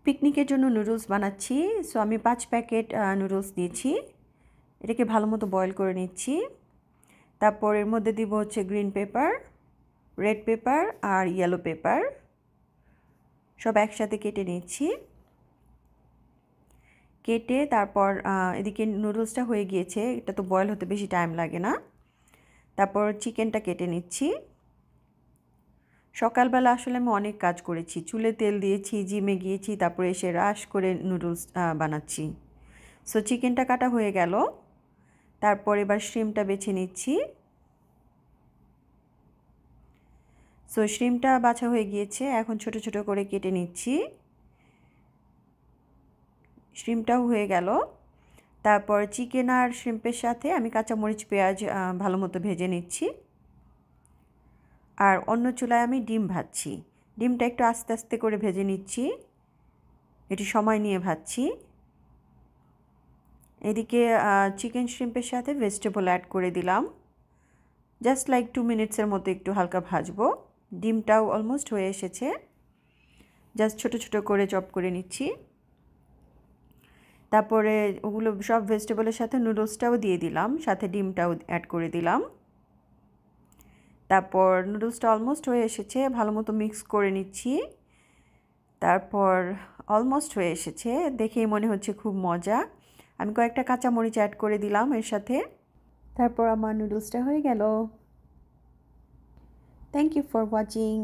পিকনিকের জন্য নুডলস বানাচ্ছি। সো আমি 5 প্যাকেট নুডলস দিয়েছি। এটাকে ভালো মতো বয়েল করে নিচ্ছি। তারপর এর মধ্যে দিব হচ্ছে গ্রিন পেপার, রেড পেপার আর ইয়েলো পেপার, সব একসাথে কেটে নিচ্ছি। কেটে তারপর এদিকে নুডলসটা হয়ে গিয়েছে, এটা তো বয়েল হতে বেশি টাইম লাগে না। তারপর চিকেনটা কেটে নিচ্ছি। সকালবেলা আসলে আমি অনেক কাজ করেছি, চুলে তেল দিয়েছি, জিমে গিয়েছি, তারপরে এসে রাশ করে নুডলস বানাচ্ছি। সো চিকেনটা কাটা হয়ে গেল। তারপর এবার শ্রিমটা বেছে নিচ্ছি। সো শ্রিমটা বাছা হয়ে গিয়েছে, এখন ছোট ছোট করে কেটে নিচ্ছি। শ্রিমটাও হয়ে গেল। তারপর চিকেন আর শ্রিম্পের সাথে আমি কাঁচামরিচ পেঁয়াজ ভালো মতো ভেজে নিচ্ছি। আর অন্য চুলায় আমি ডিম ভাজছি। ডিমটা একটু আস্তে আস্তে করে ভেজে নিচ্ছি, একটু সময় নিয়ে ভাজছি। এদিকে চিকেন শ্রিম্পের সাথে ভেজিটেবল অ্যাড করে দিলাম। জাস্ট লাইক 2 মিনিটসের মতো একটু হালকা ভাজবো। ডিমটাও অলমোস্ট হয়ে এসেছে, জাস্ট ছোট ছোট করে চপ করে নিচ্ছি। তারপরে ওগুলো সব ভেজিটেবলের সাথে নুডলসটাও দিয়ে দিলাম, সাথে ডিমটাও অ্যাড করে দিলাম। তারপর নুডলসটা অলমোস্ট হয়ে এসেছে, ভালো মতো মিক্স করে নিচ্ছি। তারপর অলমোস্ট হয়ে এসেছে, দেখেই মনে হচ্ছে খুব মজা। আমি কয়েকটা কাঁচামরিচ অ্যাড করে দিলাম এর সাথে। তারপর আমার নুডলসটা হয়ে গেল। Thank you for watching.